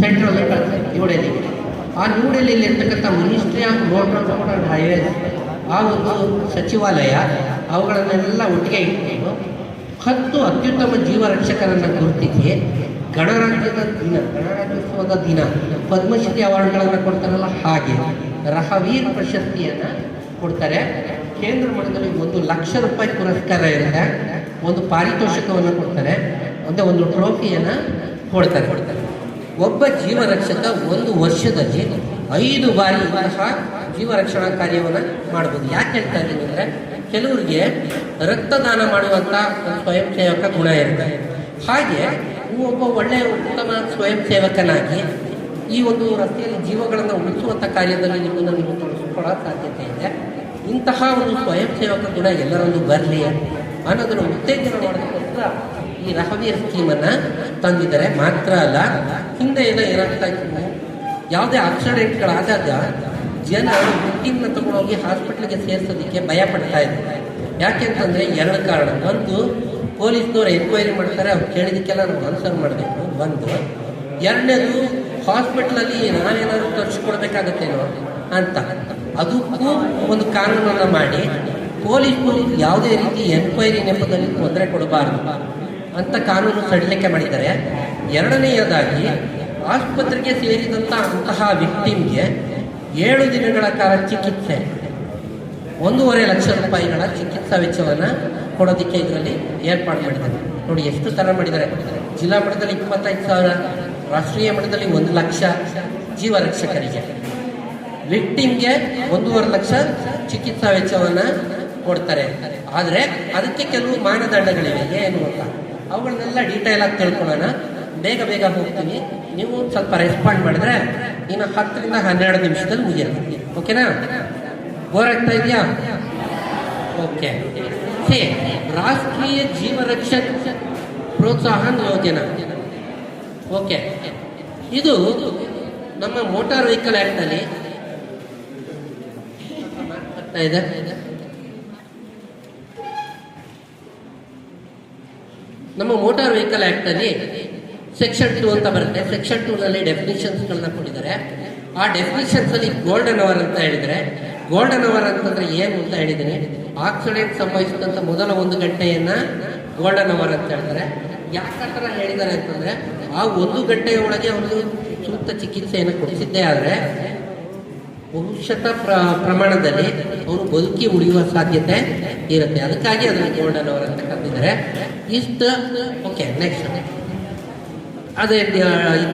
ಸೆಂಟ್ರಲ್ಲಿ ನ್ಯೂಡೆಲ್ಲಿ. ಆ ನ್ಯೂಡೆಲ್ಲಿಯಲ್ಲಿ ಇರ್ತಕ್ಕಂಥ ministry of road transport and highways, ಆ ಒಂದು ಸಚಿವಾಲಯ ಅವುಗಳನ್ನೆಲ್ಲ ಒಟ್ಟಿಗೆ ಇಟ್ಕೊಂಡು 10 ಅತ್ಯುತ್ತಮ ಜೀವರಕ್ಷಕರನ್ನು ಗುರುತಿಸಿ ಗಣರಾಜ್ಯೋತ್ಸವದ ದಿನ ಪದ್ಮಶ್ರೀ ಅವಾರ್ಡ್ಗಳನ್ನು ಕೊಡ್ತಾರಲ್ಲ, ಹಾಗೆ ರಹವೀರ್ ಪ್ರಶಸ್ತಿಯನ್ನು ಕೊಡ್ತಾರೆ. ಕೇಂದ್ರ ಮಟ್ಟದಲ್ಲಿ 1 ಲಕ್ಷ ರೂಪಾಯಿ ಪುರಸ್ಕಾರ ಇರುತ್ತೆ, ಒಂದು ಪಾರಿತೋಷಕವನ್ನು ಕೊಡ್ತಾರೆ, ಒಂದು ಟ್ರೋಫಿಯನ್ನು ಕೊಡ್ತಾರೆ. ಒಬ್ಬ ಜೀವರಕ್ಷಕ 1 ವರ್ಷದಲ್ಲಿ 5 ಬಾರಿ ಇಂತಹ ಜೀವರಕ್ಷಣಾ ಕಾರ್ಯವನ್ನು ಮಾಡ್ಬೋದು. ಯಾಕೆ ಹೇಳ್ತಾ ಇದ್ದೀನಿ ಅಂದರೆ, ಕೆಲವರಿಗೆ ರಕ್ತದಾನ ಮಾಡುವಂಥ ಸ್ವಯಂ ಸೇವಕ ಗುಣ ಇರುತ್ತೆ. ಹಾಗೆ ಒಬ್ಬ ಒಳ್ಳೆಯ ಉತ್ತಮ ಸ್ವಯಂ ಸೇವಕನಾಗಿ ಈ ಒಂದು ರಸ್ತೆಯಲ್ಲಿ ಜೀವಗಳನ್ನು ಉಳಿಸುವಂಥ ಕಾರ್ಯದಲ್ಲಿ ನೀವು ತೊಡಗಿಸಿಕೊಳ್ಳೋ ಸಾಧ್ಯತೆ ಇದೆ. ಇಂತಹ ಒಂದು ಸ್ವಯಂ ಸೇವಕ ಗುಣ ಎಲ್ಲರಲ್ಲೂ ಬರಲಿ ಅನ್ನೋದನ್ನು ಉತ್ತೇಜನ ಮಾಡೋದಕ್ಕೋಸ್ಕರ ಈ ರಹವೀರ್ ಸ್ಕೀಮನ್ನು ತಂದಿದ್ದಾರೆ. ಮಾತ್ರ ಅಲ್ಲ, ಹಿಂದೆ ಎಲ್ಲ ಏನಾಗ್ತಾ ಇತ್ತು, ಯಾವುದೇ ಆಕ್ಸಿಡೆಂಟ್ಗಳಾದಾಗ ಜನ ವಿಕ್ಟಿಮ್ನ ತಗೊಂಡೋಗಿ ಹಾಸ್ಪಿಟ್ಲಿಗೆ ಸೇರಿಸೋದಕ್ಕೆ ಭಯ ಪಡ್ತಾ ಇದ್ದಾರೆ. ಯಾಕೆಂತಂದರೆ 2 ಕಾರಣ. ಒಂದು, ಪೊಲೀಸ್ನವ್ರು ಎನ್ಕ್ವೈರಿ ಮಾಡ್ತಾರೆ, ಅವ್ರು ಕೇಳಿದಕ್ಕೆಲ್ಲ ನಾವು ಆನ್ಸರ್ ಮಾಡಬೇಕು. ಒಂದು, ಎರಡನೇದು, ಹಾಸ್ಪಿಟ್ಲಲ್ಲಿ ನಾವೇನಾದ್ರು ತರಿಸ್ಕೊಡ್ಬೇಕಾಗತ್ತೇನೋ ಅಂತ. ಅದಕ್ಕೂ ಒಂದು ಕಾನೂನನ್ನು ಮಾಡಿ ಪೊಲೀಸ್ನವರು ಯಾವುದೇ ರೀತಿ ಎನ್ಕ್ವೈರಿ ನೆಪದಲ್ಲಿ ತೊಂದರೆ ಕೊಡಬಾರ್ದು ಅಂತ ಕಾನೂನು ಸಡಿಲಿಕೆ ಮಾಡಿದ್ದಾರೆ. ಎರಡನೆಯದಾಗಿ, ಆಸ್ಪತ್ರೆಗೆ ಸೇರಿದಂಥ ಅಂತಹ ವಿಕ್ಟಿಮ್ಗೆ 7 ದಿನಗಳ ಕಾಲ ಚಿಕಿತ್ಸೆ, 1.5 ಲಕ್ಷ ರೂಪಾಯಿಗಳ ಚಿಕಿತ್ಸಾ ವೆಚ್ಚವನ್ನು ಕೊಡೋದಕ್ಕೆ ಇದರಲ್ಲಿ ಏರ್ಪಾಡು ಮಾಡಿದ್ದಾರೆ. ನೋಡಿ ಎಷ್ಟು ಥರ ಮಾಡಿದ್ದಾರೆ. ಜಿಲ್ಲಾ ಮಟ್ಟದಲ್ಲಿ 25,000, ರಾಷ್ಟ್ರೀಯ ಮಟ್ಟದಲ್ಲಿ 1 ಲಕ್ಷ ಜೀವರಕ್ಷಕರಿಗೆ, ವಿಕ್ಟಿಮ್ಗೆ 1.5 ಲಕ್ಷ ಚಿಕಿತ್ಸಾ ವೆಚ್ಚವನ್ನು ಕೊಡ್ತಾರೆ. ಆದರೆ ಅದಕ್ಕೆ ಕೆಲವು ಮಾನದಂಡಗಳಿವೆ. ಏನು ಅಂತ ಅವುಗಳನ್ನೆಲ್ಲ ಡೀಟೇಲ್ ಆಗಿ ತಿಳ್ಕೊಳ್ಳೋಣ. ಬೇಗ ಹೋಗ್ತೀನಿ. ನೀವು ಸ್ವಲ್ಪ ರೆಸ್ಪಾಂಡ್ ಮಾಡಿದ್ರೆ ಇನ್ನು 10 ರಿಂದ 12 ನಿಮಿಷದಲ್ಲಿ ಮುಗಿಯುತ್ತೆ. ಓಕೆನಾ? ಬೋರ್ ಆಗ್ತಾ ಇದೆಯಾ? ಓಕೆ. ರಾಷ್ಟ್ರೀಯ ಜೀವರಕ್ಷಕ್ ಪ್ರೋತ್ಸಾಹನ್ ಯೋಜನಾ. ಓಕೆ, ಇದು ನಮ್ಮ ಮೋಟಾರ್ ವೆಹಿಕಲ್ ಆ್ಯಕ್ಟಲ್ಲಿ ಇದೆ. ನಮ್ಮ ಮೋಟಾರ್ ವೆಹಿಕಲ್ ಆ್ಯಕ್ಟಲ್ಲಿ ಸೆಕ್ಷನ್ 2 ಅಂತ ಬರುತ್ತೆ. ಸೆಕ್ಷನ್ 2ನಲ್ಲಿ ಡೆಫಿನಿಷನ್ಸ್ಗಳನ್ನ ಕೊಟ್ಟಿದ್ದಾರೆ. ಆ ಡೆಫಿನಿಷನ್ಸಲ್ಲಿ ಗೋಲ್ಡನ್ ಅವರ್ ಅಂತ ಹೇಳಿದರೆ, ಗೋಲ್ಡನ್ ಅವರ್ ಅಂತಂದರೆ ಏನು ಅಂತ ಹೇಳಿದ್ದೀನಿ. ಆಕ್ಸಿಡೆಂಟ್ ಸಂಭವಿಸಿದಂಥ ಮೊದಲ 1 ಗಂಟೆಯನ್ನು ಗೋಲ್ಡನ್ ಅವರ್ ಅಂತ ಹೇಳ್ತಾರೆ. ಯಾಕೆ ಥರ ಹೇಳಿದ್ದಾರೆ ಅಂತಂದರೆ, ಆ 1 ಗಂಟೆಯ ಒಳಗೆ ಒಂದು ಸೂಕ್ತ ಚಿಕಿತ್ಸೆಯನ್ನು ಕೊಡಿಸಿದ್ದೇ ಆದರೆ ಬಹುಶಃ ಪ್ರಮಾಣದಲ್ಲಿ ಅವರು ಬದುಕಿ ಉಳಿಯುವ ಸಾಧ್ಯತೆ ಇರುತ್ತೆ. ಅದಕ್ಕಾಗಿ ಅದನ್ನು ಗೋಲ್ಡನ್ ಅವರ್ ಅಂತ ಕರೆದಿದ್ದಾರೆ. ಇಷ್ಟು. ಓಕೆ, ನೆಕ್ಸ್ಟ್ ಅದೇ